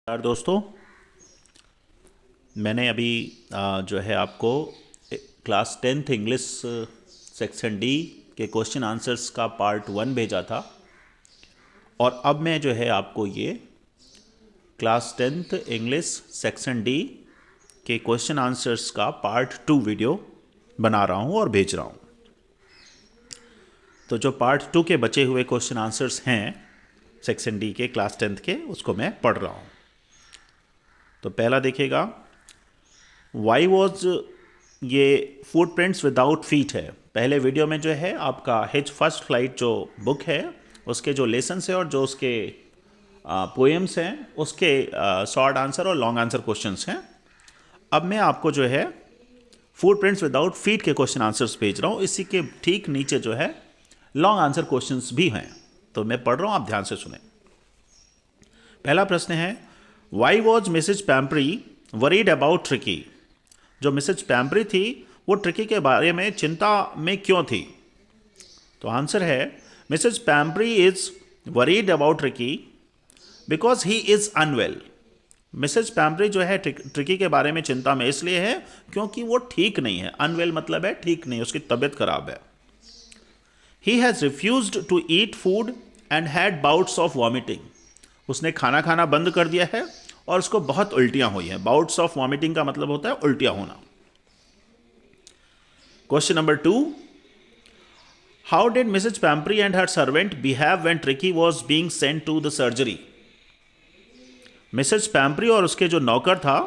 यार दोस्तों, मैंने अभी जो है आपको class 10th English section D के क्वेश्चन आंसर्स का पार्ट 1 भेजा था। और अब मैं जो है आपको ये class 10th English section D के क्वेश्चन आंसर्स का पार्ट 2 वीडियो बना रहा हूँ और भेज रहा हूँ। तो जो पार्ट 2 के बचे हुए क्वेश्चन आंसर्स हैं सेक्शन डी के क्लास 10th के, उसको मैं पढ़ रहा हूँ। तो पहला देखिएगा, वाई वॉज, ये फुटप्रिंट्स विदाउट फीट है। पहले वीडियो में जो है आपका हिच फर्स्ट फ्लाइट जो बुक है उसके जो लेसन्स है और जो उसके पोएम्स हैं उसके शॉर्ट आंसर और लॉन्ग आंसर क्वेश्चंस हैं। अब मैं आपको जो है फुटप्रिंट्स विदाउट फीट के क्वेश्चन आंसर्स भेज रहा हूँ। इसी के ठीक नीचे जो है लॉन्ग आंसर क्वेश्चंस भी हैं। तो मैं पढ़ रहा हूँ, आप ध्यान से सुने। पहला प्रश्न है, why was Mrs Pumphrey worried about Tricki. जो मिसेज पैम्परी थी वो ट्रिकी के बारे में चिंता में क्यों थी? तो आंसर है, Mrs Pumphrey is worried about Tricki because he is unwell. Mrs Pumphrey जो है ट्रिकी के बारे में चिंता में इसलिए है क्योंकि वो ठीक नहीं है। अनवेल मतलब है ठीक नहीं, उसकी तबीयत खराब है। He has refused to eat food and had bouts of vomiting. उसने खाना खाना बंद कर दिया है और उसको बहुत उल्टियां हुई हैं। बाउट्स ऑफ वॉमिटिंग का मतलब होता है उल्टियां होना। Question number 2, how did Mrs Pumphrey and her servant behave when Tricki was being sent to the surgery. Mrs Pumphrey और उसके जो नौकर था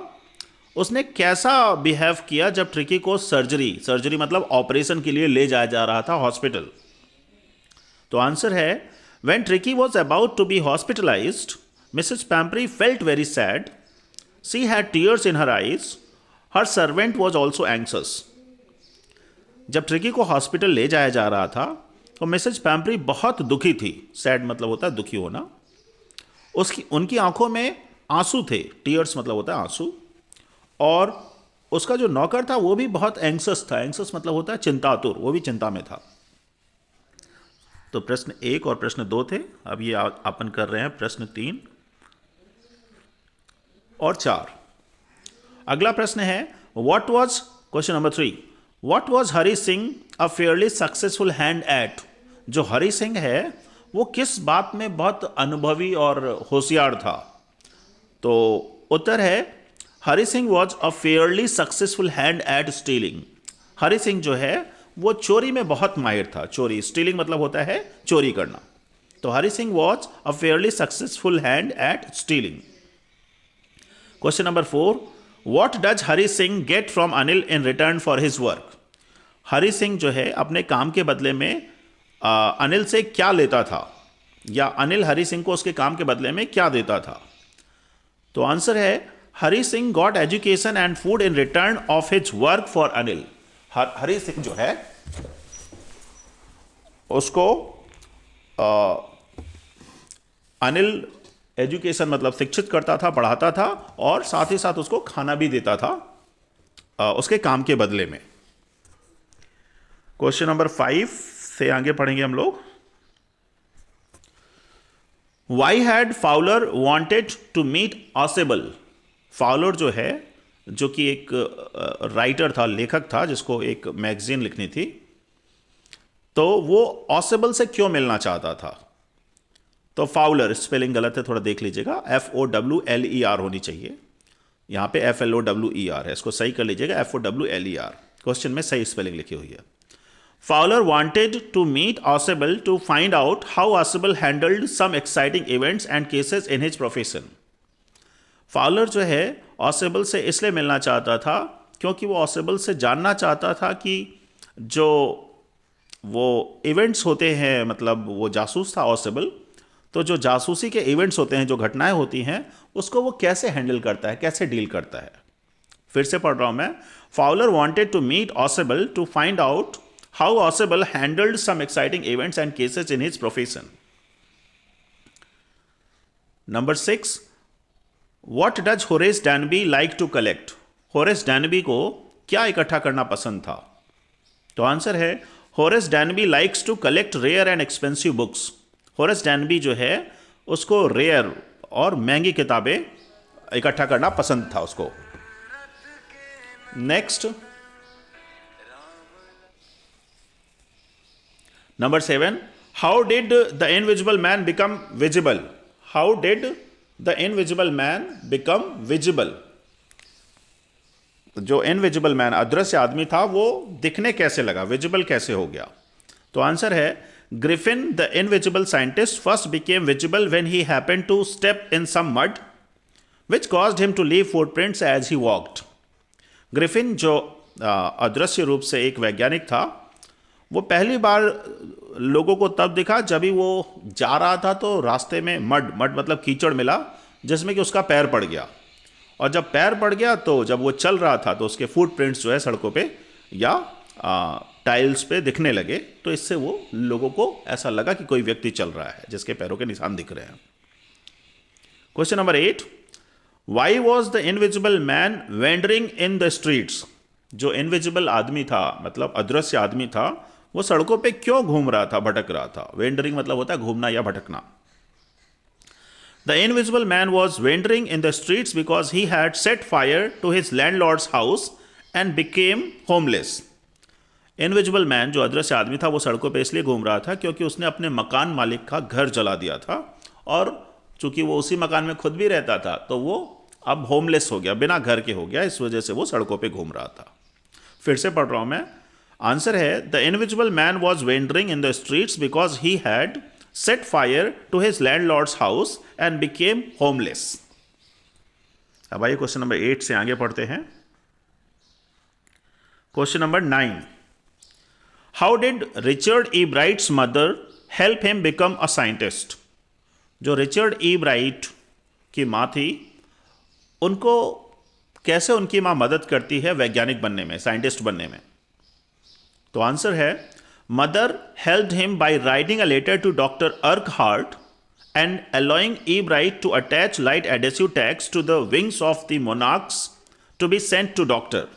उसने कैसा बिहेव किया जब ट्रिकी को सर्जरी मतलब ऑपरेशन के लिए ले जाया जा रहा था हॉस्पिटल। तो आंसर है, when Tricki was about to be hospitalised, Mrs. Pampri felt very sad. She had tears in her eyes. Her servant was also anxious. जब ट्रिकी को हॉस्पिटल ले जाया जा रहा था तो मिसेज पैम्परी बहुत दुखी थी। सैड मतलब होता है दुखी होना। उनकी आंखों में आंसू थे। टीयर्स मतलब होता है आंसू। और उसका जो नौकर था वो भी बहुत एंग्सस था। एंग्सस मतलब होता है चिंतातुर, वो भी चिंता में था। तो प्रश्न 1 और प्रश्न 2 थे। अब ये अपन कर रहे हैं प्रश्न 3 और 4। अगला प्रश्न है, what was, question number 3, what was Hari Singh a fairly successful hand eight. जो हरी सिंह है वो किस बात में बहुत अनुभवी और होशियार था? तो उत्तर है, Hari Singh was a fairly successful hand at stealing. Hari Singh जो है वो चोरी में बहुत माहिर था। चोरी, स्टीलिंग मतलब होता है चोरी करना। तो Hari Singh was a fairly successful hand at stealing. Question number 4, what does Hari Singh get from Anil in return for his work. Hari Singh जो है अपने काम के बदले में अनिल से क्या लेता था, या अनिल हरी सिंह को उसके काम के बदले में क्या देता था? तो आंसर है, Hari Singh got education and food in return of his work for Anil. Hari Singh जो है उसको अनिल एजुकेशन मतलब शिक्षित करता था, पढ़ाता था और साथ ही साथ उसको खाना भी देता था उसके काम के बदले में। क्वेश्चन नंबर 5 से आगे पढ़ेंगे हम लोग। Why had Fowler wanted to meet Ausable. Fowler जो है, जो कि एक राइटर था, लेखक था, जिसको एक मैगजीन लिखनी थी, तो वो ऑसेबल से क्यों मिलना चाहता था? तो फाउलर, स्पेलिंग गलत है, थोड़ा देख लीजिएगा। FOWLER होनी चाहिए, यहां पे FLOWER है। इसको सही कर लीजिएगा, FOWLER। क्वेश्चन में सही स्पेलिंग लिखी हुई है। Fowler wanted to meet Ausable to find out how Ausable handled some exciting events and cases in his profession. Fowler जो है ऑसेबल से इसलिए मिलना चाहता था क्योंकि वो ऑसेबल से जानना चाहता था कि जो वो इवेंट्स होते हैं, मतलब वो जासूस था ऑसेबल, तो जो जासूसी के इवेंट्स होते हैं, जो घटनाएं होती हैं, उसको वो कैसे हैंडल करता है, कैसे डील करता है। फिर से पढ़ रहा हूं मैं। Fowler wanted to meet Ausable to find out how Ausable handled some exciting events and cases in his profession. Number 6, what does Horace Danby like to collect. Horace Danby को क्या इकट्ठा करना पसंद था? तो आंसर है, Horace Danby likes to collect rare and expensive books. Horace Danby जो है उसको रेयर और महंगी किताबें इकट्ठा करना पसंद था उसको। Next, number 7, how did the invisible man become visible? How did the invisible man become visible? जो इनविजिबल मैन, अदृश्य आदमी था, वो दिखने कैसे लगा, विजिबल कैसे हो गया? तो आंसर है, Griffin the invisible scientist first became visible when he happened to step in some mud which caused him to leave footprints as he walked. Griffin जो अदृश्य रूप से एक वैज्ञानिक था, वो पहली बार लोगों को तब दिखा जब ही वो जा रहा था तो रास्ते में मड मतलब कीचड़ मिला जिसमें कि उसका पैर पड़ गया, और जब पैर पड़ गया तो जब वो चल रहा था तो उसके फुटप्रिंट्स जो है सड़कों पे या टाइल्स पे दिखने लगे। तो इससे वो लोगों को ऐसा लगा कि कोई व्यक्ति चल रहा है जिसके पैरों के निशान दिख रहे हैं। Question number 8, why was the invisible man wandering in the streets? जो इनविजिबल आदमी था, मतलब अदृश्य आदमी था, वो सड़कों पे क्यों घूम रहा था, भटक रहा था? वेंडरिंग मतलब होता है घूमना या भटकना। The invisible man was wandering in the streets because he had set fire to his landlord's house and became homeless. Invisible man, जो अदृश्य आदमी था, वो सड़कों पे इसलिए घूम रहा था क्योंकि उसने अपने मकान मालिक का घर जला दिया था, और चूंकि वो उसी मकान में खुद भी रहता था तो वो अब होमलेस हो गया, बिना घर के हो गया, इस वजह से वो सड़कों पे घूम रहा था। फिर से पढ़ रहा हूं मैं। आंसर है, the invisible man was wandering in the streets because he had set fire to his landlord's house and became homeless. अब आइए क्वेश्चन नंबर 8 से आगे पढ़ते हैं। Question number 9, how did Richard Ebright's mother help him become a scientist? जो Richard Ebright की माँ थी, उनको कैसे उनकी माँ मदद करती है वैज्ञानिक बनने में, साइंटिस्ट बनने में? तो आंसर है, mother helped him by writing a letter to doctor Urquhart and allowing E Bright to attach light adhesive tags to the wings of the monarchs to be sent to doctor.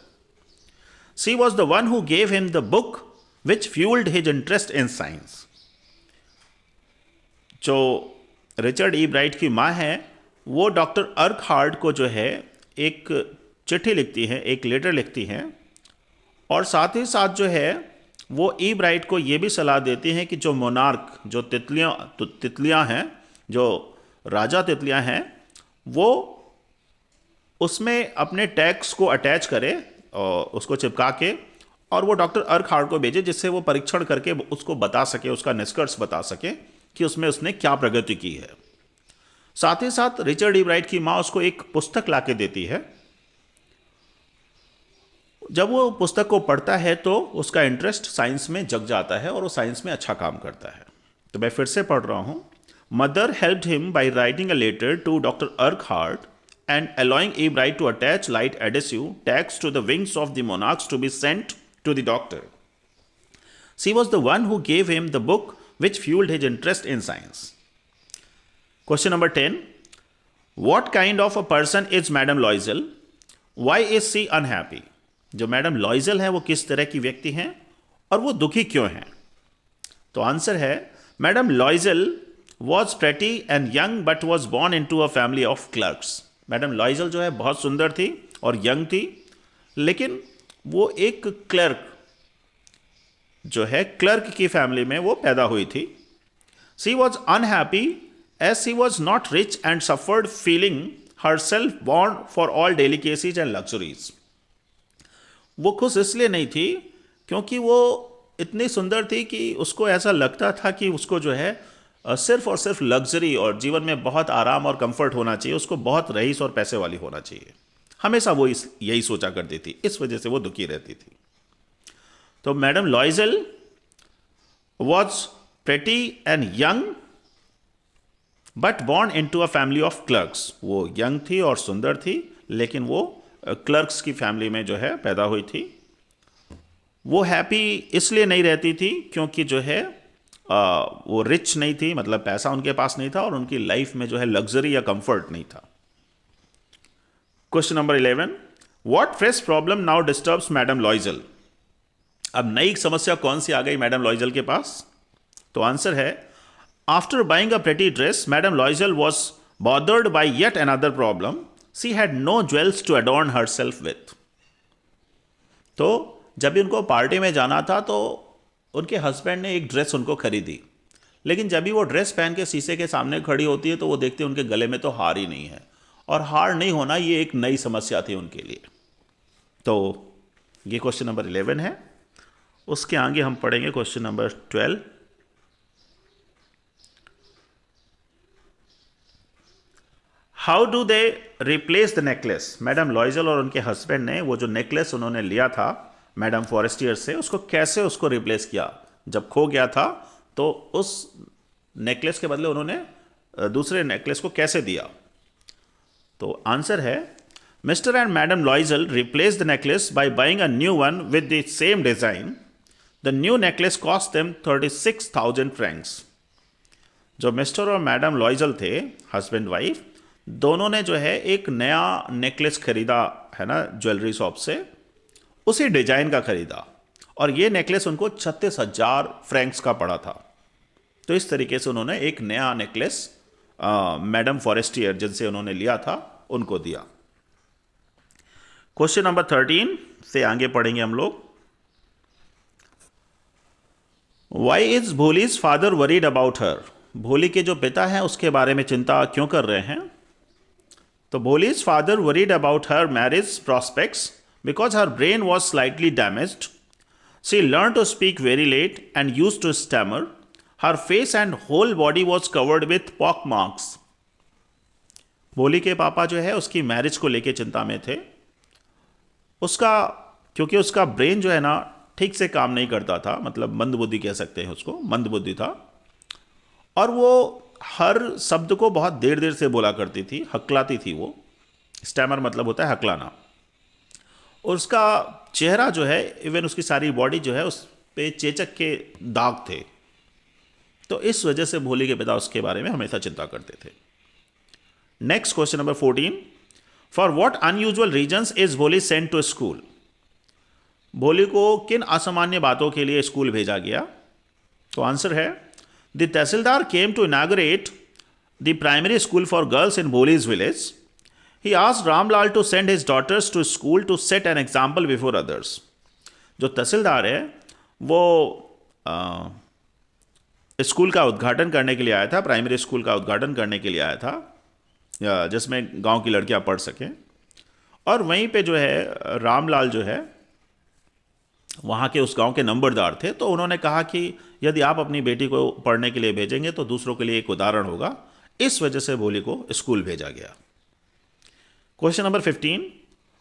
She was the one who gave him the book which fueled his interest in science. जो Richard Ebright की माँ है, वो doctor अर्कहार्ट को जो है एक चिट्ठी लिखती हैं, एक लेटर लिखती हैं, और साथ ही साथ जो है वो ई ब्राइट को ये भी सलाह देती हैं कि जो मोनार्क, जो तितलियाँ हैं, जो राजा तितलियाँ हैं, वो उसमें अपने टैग्स को अटैच करे और उसको चिपका के, और वो डॉक्टर अर्कहार्ट को भेजे जिससे वो परीक्षण करके उसको बता सके, उसका निष्कर्ष बता सके कि उसमें उसने क्या प्रगति की है। साथ ही साथ रिचर्ड ई ब्राइट की माँ उसको एक पुस्तक लाके देती है। जब वो पुस्तक को पढ़ता है तो उसका इंटरेस्ट साइंस में जग जाता है और वो साइंस में अच्छा काम करता है। तो मैं फिर से पढ़ रहा हूँ। Mother helped him by writing a letter to doctor Urquhart and allowing E. Bright to attach light adhesive tags to the wings of the monarchs to be sent to the doctor. She was the one who gave him the book which fueled his interest in science. Question number 10. What kind of a person is Madame Loisel? Why is she unhappy? जो madam लॉइजल है वो किस तरह की व्यक्ति हैं और वो दुखी क्यों हैं? तो आंसर है, madam लॉइजल was pretty and young but was born into a family of clerks. Madam लॉइजल जो है बहुत सुंदर थी और यंग थी, लेकिन वो एक क्लर्क जो है, क्लर्क की फैमिली में वो पैदा हुई थी। She was unhappy as she was not rich and suffered feeling herself born for all delicacies and luxuries. वो खुश इसलिए नहीं थी क्योंकि वो इतनी सुंदर थी कि उसको ऐसा लगता था कि उसको जो है सिर्फ और सिर्फ लग्जरी और जीवन में बहुत आराम और कंफर्ट होना चाहिए, उसको बहुत रईस और पैसे वाली होना चाहिए। हमेशा वो यही सोचा करती थी, इस वजह से वो दुखी रहती थी। तो madam Loisel was pretty and young but born into a family of clerks. वो यंग थी और सुंदर थी, लेकिन वो क्लर्क्स की फैमिली में जो है पैदा हुई थी। वो हैप्पी इसलिए नहीं रहती थी क्योंकि जो है वो रिच नहीं थी, मतलब पैसा उनके पास नहीं था, और उनकी लाइफ में जो है लग्जरी या कंफर्ट नहीं था। Question number 11. What fresh problem now disturbs madam लॉइजल? अब नई समस्या कौन सी आ गई मैडम लॉइजल के पास? तो आंसर है, after buying a pretty dress Madame Loisel was bothered by yet another problem she had no jewels to adorn herself with. तो जब भी उनको पार्टी में जाना था तो उनके हस्बैंड ने एक ड्रेस उनको खरीदी, लेकिन जब भी वो ड्रेस पहन के शीशे के सामने खड़ी होती है तो वो देखते हैं उनके गले में तो हार ही नहीं है, और हार नहीं होना ये एक नई समस्या थी उनके लिए। तो ये क्वेश्चन नंबर 11 है। उसके आगे हम पढ़ेंगे question number 12। How do they replace the necklace. Madam लॉइजल और उनके हस्बैंड ने वो जो नेकलेस उन्होंने लिया था मैडम फॉरेस्टियर से, उसको कैसे उसको रिप्लेस किया। जब खो गया था तो उस नेकलेस के बदले उन्होंने दूसरे नेकलेस को कैसे दिया। तो आंसर है mister and madam लॉइजल replace the necklace by buying a new one with the same design. The new necklace cost them 36,000 Franks. जो मिस्टर और मैडम लॉइजल थे, हस्बैंड वाइफ, दोनों ने जो है एक नया नेकलेस खरीदा है ना ज्वेलरी शॉप से, उसी डिजाइन का खरीदा, और ये नेकलेस उनको 36,000 फ्रैंक्स का पड़ा था। तो इस तरीके से उन्होंने एक नया नेकलेस मैडम फॉरेस्टियर जिनसे उन्होंने लिया था उनको दिया। क्वेश्चन नंबर 13 से आगे पढ़ेंगे हम लोग। Why is Bholi's father worried about her. Bholi के जो पिता हैं उसके बारे में चिंता क्यों कर रहे हैं। तो Bholi's father worried about her marriage prospects because her brain was slightly damaged. She learned to speak very late and used to stammer. Her face and whole body was covered with pock marks. भोली के पापा जो है उसकी marriage को लेके चिंता में थे। क्योंकि उसका ब्रेन जो है ना ठीक से काम नहीं करता था, मतलब मंदबुद्धि कह सकते हैं उसको, मंदबुद्धि था, और वो हर शब्द को बहुत देर देर से बोला करती थी, हकलाती थी वो। स्टैमर मतलब होता है हकलाना। और उसका चेहरा जो है, इवन उसकी सारी बॉडी जो है, उस पे चेचक के दाग थे। तो इस वजह से भोली के पिता उसके बारे में हमेशा चिंता करते थे। Next question number 14। For what unusual reasons is भोली सेंट टू स्कूल। भोली को किन असामान्य बातों के लिए स्कूल भेजा गया। तो आंसर है the tehsildar came to inaugurate the primary school for girls in Bholi's village. He asked Ramlal to send his daughters to school to set an example before others. जो तहसीलदार है वो स्कूल का उद्घाटन करने के लिए आया था, प्राइमरी स्कूल का उद्घाटन करने के लिए आया था, जिसमें गांव की लड़कियां पढ़ सकें। और वहीं पे जो है रामलाल जो है वहाँ के उस गांव के नंबरदार थे, तो उन्होंने कहा कि यदि आप अपनी बेटी को पढ़ने के लिए भेजेंगे तो दूसरों के लिए एक उदाहरण होगा। इस वजह से भोली को स्कूल भेजा गया। Question number 15।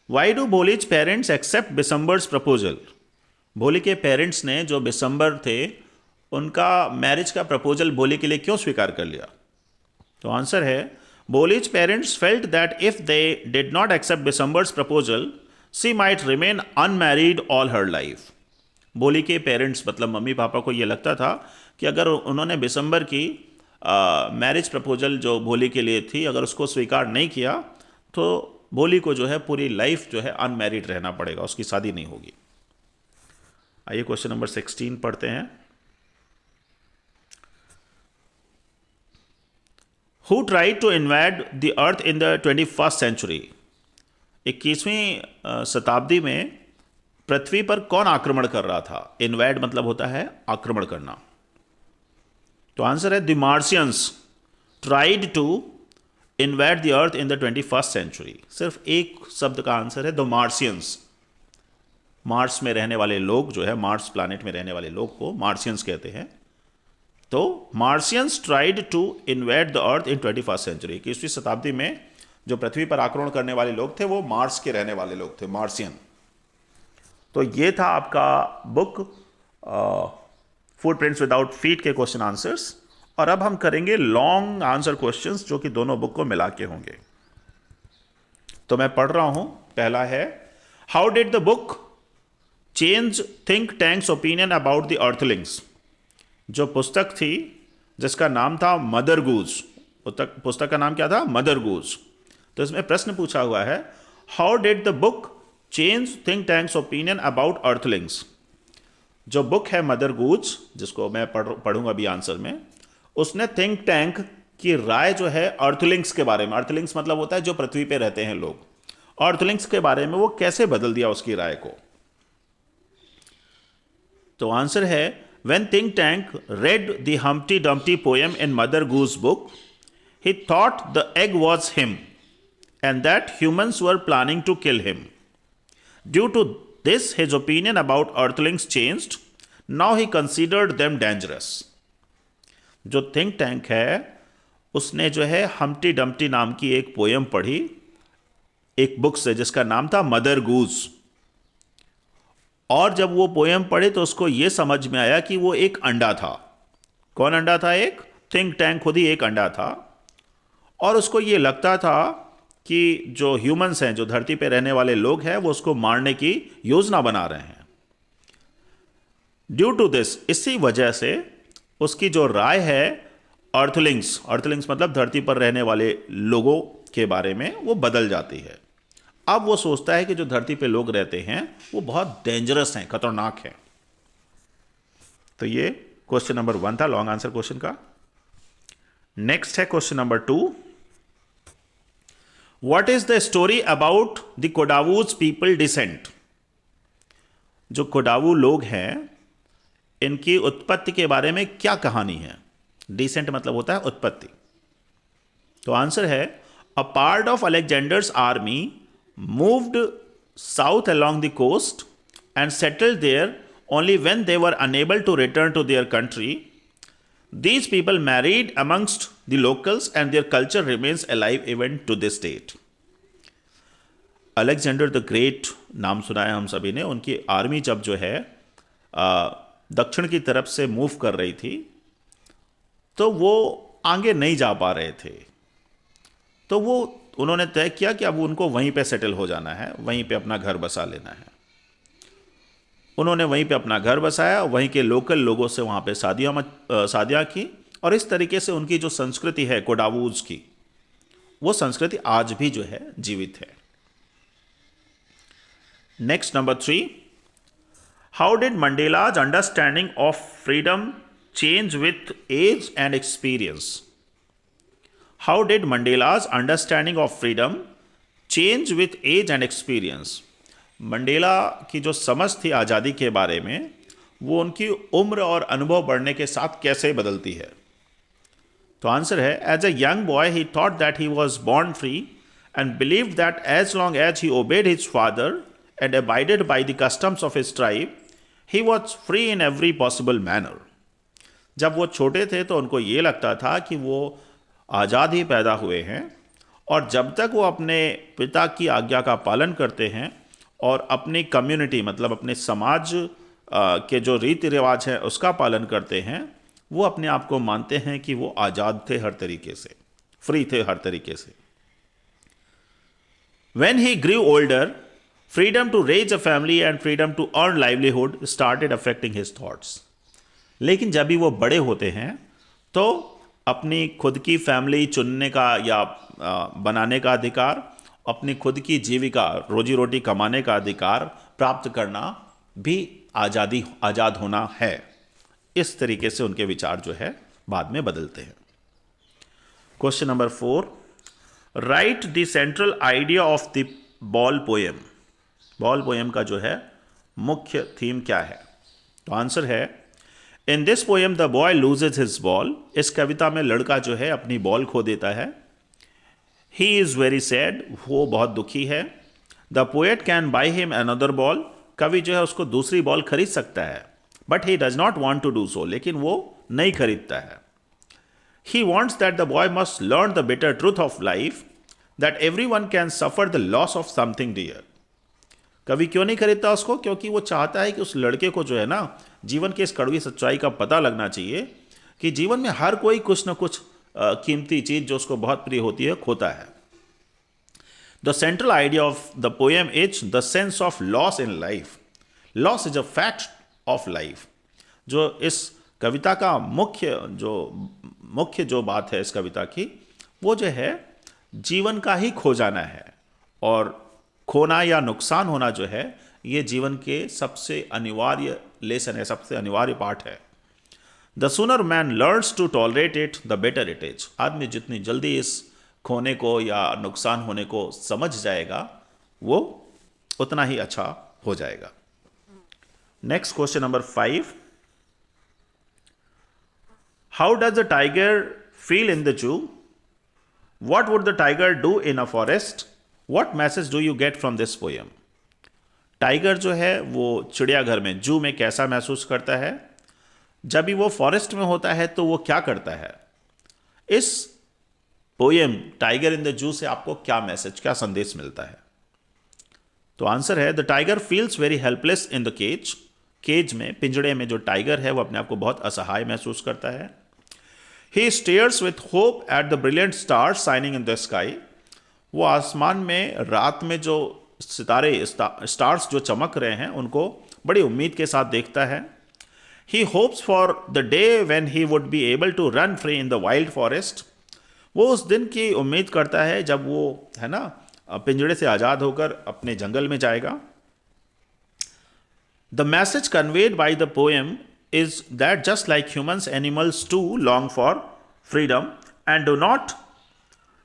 Why do Bholi's parents accept Bishamber's proposal. Bholi के पेरेंट्स ने, जो बिसम्बर थे, उनका मैरिज का प्रपोजल भोली के लिए क्यों स्वीकार कर लिया। तो आंसर है Bholi's parents felt that if they did not accept Bishamber's proposal she might remain unmarried all her life. Bholi के पेरेंट्स मतलब मम्मी पापा को यह लगता था कि अगर उन्होंने बिसम्बर की मैरिज प्रपोजल जो भोली के लिए थी, अगर उसको स्वीकार नहीं किया तो भोली को जो है पूरी लाइफ जो है अनमैरिड रहना पड़ेगा, उसकी शादी नहीं होगी। आइए क्वेश्चन नंबर 16 पढ़ते हैं। Who tried to invade the earth in the 21st century. 21वीं शताब्दी में पृथ्वी पर कौन आक्रमण कर रहा था। इन्वेड मतलब होता है आक्रमण करना। तो आंसर है the Martians tried to invade the earth in the 21st century. सिर्फ एक शब्द का आंसर है द मार्शियंस। मार्स में रहने वाले लोग जो है, मार्स प्लैनेट में रहने वाले लोग को मार्शियंस कहते हैं। तो Martians tried to invade the earth in 21st century. 21वीं शताब्दी में जो पृथ्वी पर आक्रमण करने वाले लोग थे वो मार्स के रहने वाले लोग थे, मार्शियन। तो ये था आपका बुक फुटप्रिंट्स विदाउट फीट के क्वेश्चन आंसर्स। और अब हम करेंगे लॉन्ग आंसर क्वेश्चंस जो कि दोनों बुक को मिला के होंगे। तो मैं पढ़ रहा हूं। पहला है how did the book change think tanks opinion about the Earthlings. जो पुस्तक थी जिसका नाम था मदर गूज, पुस्तक का नाम क्या था, मदर गूज। तो इसमें प्रश्न पूछा हुआ है how did the book change think tanks opinion about Earthlings. जो बुक है मदर गूज, जिसको मैं पढ़ूंगा अभी आंसर में, उसने थिंक टैंक कि राय जो है अर्थलिंग्स के बारे में, अर्थलिंग्स मतलब होता है जो पृथ्वी पे रहते हैं लोग, अर्थलिंग्स के बारे में वो कैसे बदल दिया उसकी राय को। तो आंसर है when Think Tank read the Humpty Dumpty poem in Mother Goose book, he thought the egg was him and that humans were planning to kill him. Due to this his opinion about earthlings changed, now he considered them dangerous. जो Think Tank है उसने जो है Humpty Dumpty नाम की एक poem पढ़ी एक बुक से जिसका नाम था मदर गूस, और जब वो पोयम पढ़े तो उसको ये समझ में आया कि वो एक अंडा था। कौन अंडा था? एक थिंक टैंक खुद ही एक अंडा था, और उसको ये लगता था कि जो ह्यूमंस हैं, जो धरती पे रहने वाले लोग हैं, वो उसको मारने की योजना बना रहे हैं। ड्यू टू दिस, इसी वजह से उसकी जो राय है अर्थलिंग्स, अर्थलिंग्स मतलब धरती पर रहने वाले लोगों के बारे में, वो बदल जाती है। अब वो सोचता है कि जो धरती पे लोग रहते हैं वो बहुत डेंजरस हैं, खतरनाक हैं। तो ये क्वेश्चन नंबर 1 था लॉन्ग आंसर क्वेश्चन का। नेक्स्ट है question number 2। What is the story about the Kodavus people descent? जो कोडावू लोग हैं इनकी उत्पत्ति के बारे में क्या कहानी है? डिसेंट मतलब होता है उत्पत्ति। तो आंसर है a part of Alexander's army moved south along the coast and settled there only when they were unable to return to their country. These people married amongst the locals and their culture remains alive even to this date. Alexander the great नाम सुना है हम सभी ने। उनकी army जब जो है दक्षिण की तरफ से मूव कर रही थी तो वो आगे नहीं जा पा रहे थे, तो वो उन्होंने तय किया कि अब उनको वहीं पे सेटल हो जाना है, वहीं पे अपना घर बसा लेना है। उन्होंने वहीं पे अपना घर बसाया, वहीं के लोकल लोगों से वहाँ पे शादियाँ की, और इस तरीके से उनकी जो संस्कृति है कोडावूज की, वो संस्कृति आज भी जो है जीवित है। Next number 3, how did Mandela's understanding of freedom change with age and experience? How did Mandela's understanding of freedom change with age and experience? Mandela की जो समझ थी आज़ादी के बारे में, वो उनकी उम्र और अनुभव बढ़ने के साथ कैसे बदलती है? तो आंसर है as a young boy he thought that he was born free and believed that as long as he obeyed his father and abided by the customs of his tribe he was free in every possible manner. जब वो छोटे थे तो उनको ये लगता था कि वो आज़ाद ही पैदा हुए हैं, और जब तक वो अपने पिता की आज्ञा का पालन करते हैं और अपनी कम्युनिटी मतलब अपने समाज के जो रीति रिवाज है उसका पालन करते हैं, वो अपने आप को मानते हैं कि वो आज़ाद थे, हर तरीके से फ्री थे, हर तरीके से। When he grew older, freedom to raise a family and freedom to earn livelihood started affecting his thoughts. लेकिन जब भी वो बड़े होते हैं तो अपनी खुद की फैमिली चुनने का या बनाने का अधिकार, अपनी खुद की जीविका रोजी रोटी कमाने का अधिकार प्राप्त करना भी आज़ाद होना है। इस तरीके से उनके विचार जो है बाद में बदलते हैं। Question number 4, right the central idea of the ball poem. Ball poem का जो है मुख्य थीम क्या है? तो आंसर है in this poem the boy loses his ball. इस कविता में लड़का जो है अपनी बॉल खो देता है। ही इज़ वेरी सैड, वो बहुत दुखी है। The poet can buy him another ball, कवि जो है उसको दूसरी बॉल खरीद सकता है, but he does not want to do so, लेकिन वो नहीं खरीदता है। He wants that the boy must learn the bitter truth of life, that everyone can suffer the loss of something dear. कवि क्यों नहीं खरीदता उसको? क्योंकि वो चाहता है कि उस लड़के को जो है ना, जीवन की इस कड़वी सच्चाई का पता लगना चाहिए कि जीवन में हर कोई कुछ ना कुछ कीमती चीज जो उसको बहुत प्रिय होती है खोता है। The central idea of the poem is the sense of loss in life. Loss is a fact of life. जो इस कविता का मुख्य जो बात है इस कविता की, वो जो है जीवन का ही खो जाना है, और खोना या नुकसान होना जो है ये जीवन के सबसे अनिवार्य लेसन है, सबसे अनिवार्य पाठ है। The sooner man learns to tolerate it the better it is. आदमी जितनी जल्दी इस खोने को या नुकसान होने को समझ जाएगा वो उतना ही अच्छा हो जाएगा। Next question number 5, how does the tiger feel in the zoo? What would the tiger do in a forest? What message do you get from this poem? Tiger जो है वो चिड़ियाघर में, जू में कैसा महसूस करता है? जब भी वो फॉरेस्ट में होता है तो वो क्या करता है? इस poem tiger in the zoo से आपको क्या मैसेज, क्या संदेश मिलता है? तो आंसर है, the tiger feels very helpless in the cage. Cage में, पिंजड़े में जो टाइगर है वो अपने आप को बहुत असहाय महसूस करता है। He stares with hope at the brilliant stars shining in the sky. वो आसमान में रात में जो सितारे, स्टार्स जो चमक रहे हैं उनको बड़ी उम्मीद के साथ देखता है। He hopes for the day when he would be able to run free in the wild forest. वो उस दिन की उम्मीद करता है जब वो, है ना, पिंजड़े से आज़ाद होकर अपने जंगल में जाएगा। The message conveyed by the poem is that just like humans, animals too long for freedom and do not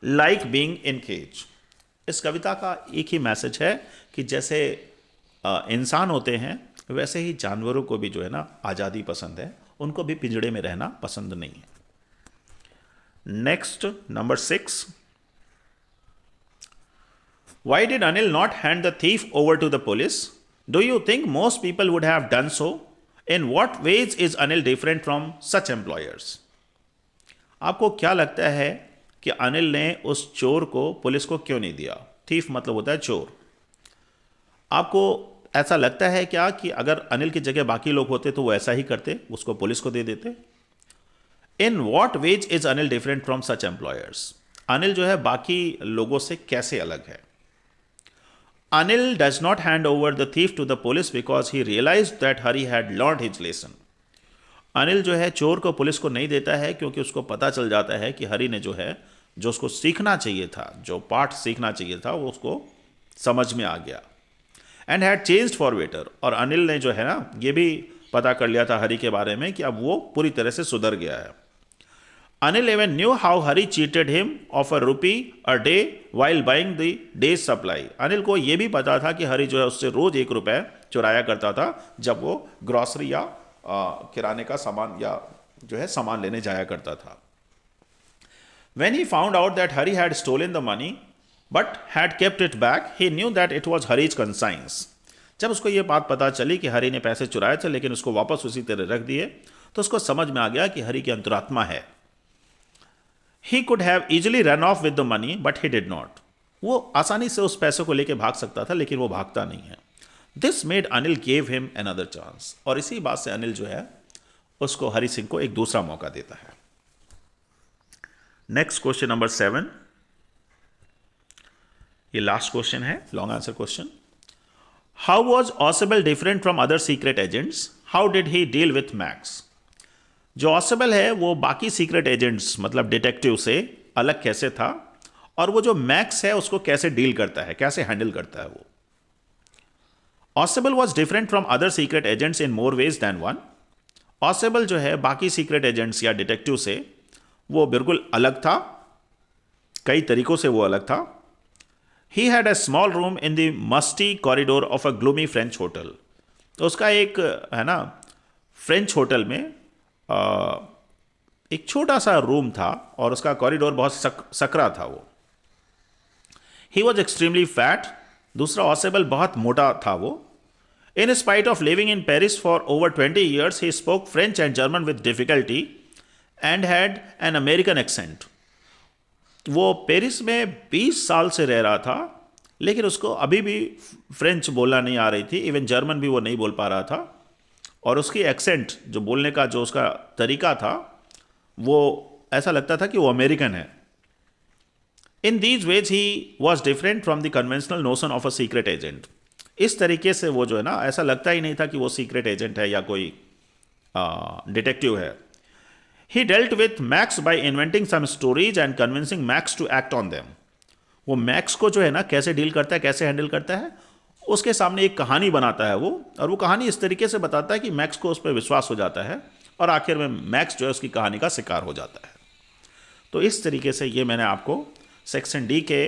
like being in cage. इस कविता का एक ही मैसेज है कि जैसे इंसान होते हैं वैसे ही जानवरों को भी जो है ना आज़ादी पसंद है, उनको भी पिंजड़े में रहना पसंद नहीं है। Next number 6, why did Anil not hand the thief over to the police? Do you think most people would have done so? In what ways is Anil different from such employers? आपको क्या लगता है कि अनिल ने उस चोर को police को क्यों नहीं दिया? थीफ मतलब होता है चोर। आपको ऐसा लगता है क्या कि अगर अनिल की जगह बाकी लोग होते तो वो ऐसा ही करते, उसको पुलिस को दे देते? In what ways is Anil different from such employers? Anil जो है बाकी लोगों से कैसे अलग है? Anil does not hand over the thief to the police because he realised that Hari had learned his lesson. Anil जो है चोर को पुलिस को नहीं देता है क्योंकि उसको पता चल जाता है कि हरी ने जो है, जो उसको सीखना चाहिए था, जो पाठ सीखना चाहिए था, वो उसको समझ में आ गया। And had changed for better. और अनिल ने जो है ना ये भी पता कर लिया था हरी के बारे में कि अब वो पूरी तरह से सुधर गया है। Anil even knew how Hari cheated him of ₹1 a day while buying the day's supply. Anil को यह भी पता था कि हरी जो है उससे रोज ₹1 चुराया करता था जब वो ग्रॉसरी या किराने का सामान या जो है सामान लेने जाया करता था। When he found out that Hari had stolen the money but had kept it back, he knew that it was Hari's consigns. जब उसको ये बात पता चली कि हरी ने पैसे चुराए थे लेकिन उसको वापस उसी तरह रख दिए, तो उसको समझ में आ गया कि हरी की अंतरात्मा है। He could have easily run off with the money, but he did not. वो आसानी से उस पैसे को लेके भाग सकता था लेकिन वो भागता नहीं है। This made Anil gave him another chance. और इसी बात से अनिल जो है उसको हरी सिंह को एक दूसरा मौका देता है। नेक्स्ट क्वेश्चन नंबर 7, ये लास्ट क्वेश्चन है, long answer question. How was Ausable different from other secret agents? How did he deal with max? जो ऑसेबल है वो बाकी सीक्रेट एजेंट्स मतलब डिटेक्टिव से अलग कैसे था, और वो जो मैक्स है उसको कैसे डील करता है, कैसे हैंडल करता है वो? Ausable was different from other secret agents in more ways then one. Ausable जो है बाकी सीक्रेट एजेंट्स या डिटेक्टिव से वो बिल्कुल अलग था, कई तरीकों से वो अलग था। He had a small room in the musty corridor of a gloomy French hotel. तो उसका एक है ना फ्रेंच होटल में एक छोटा सा रूम था और उसका कॉरिडोर बहुत सकरा था वो। He was extremely fat. दूसरा ऑसेबल बहुत मोटा था वो। In spite of living in Paris for over 20 years, he spoke French and German with difficulty and had an American accent. वो पेरिस में 20 साल से रह रहा था लेकिन उसको अभी भी फ्रेंच बोलना नहीं आ रही थी, इवन जर्मन भी वो नहीं बोल पा रहा था, और उसकी एक्सेंट जो बोलने का जो उसका तरीका था वो ऐसा लगता था कि वो अमेरिकन है। In these veg he was different from the conventional notion of a secret agent. इस तरीके से वो जो है ना ऐसा लगता ही नहीं था कि वो सीक्रेट एजेंट है या कोई डिटेक्टिव है। He dealt with Max by inventing some stories and convincing Max to act on them. वो मैक्स को जो है ना कैसे डील करता है, कैसे हैंडल करता है, उसके सामने एक कहानी बनाता है वो, और वो कहानी इस तरीके से बताता है कि मैक्स को उस पर विश्वास हो जाता है और आखिर में मैक्स जो है उसकी कहानी का शिकार हो जाता है। तो इस तरीके से ये मैंने आपको सेक्शन डी के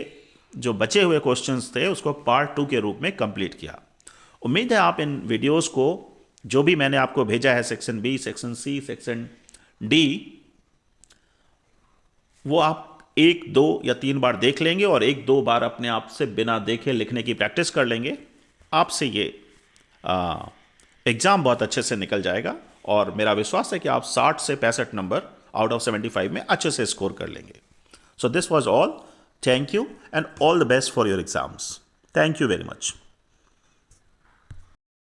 जो बचे हुए क्वेश्चंस थे उसको पार्ट 2 के रूप में कंप्लीट किया। उम्मीद है आप इन वीडियोस को जो भी मैंने आपको भेजा है section B, section C, section D, वो आप 1, 2 या 3 बार देख लेंगे और 1-2 बार अपने आप से बिना देखे लिखने की प्रैक्टिस कर लेंगे। आपसे ये एग्ज़ाम बहुत अच्छे से निकल जाएगा और मेरा विश्वास है कि आप 60 से 65 नंबर आउट ऑफ 75 में अच्छे से स्कोर कर लेंगे। So this was all. Thank you and all the best for your exams. Thank you very much.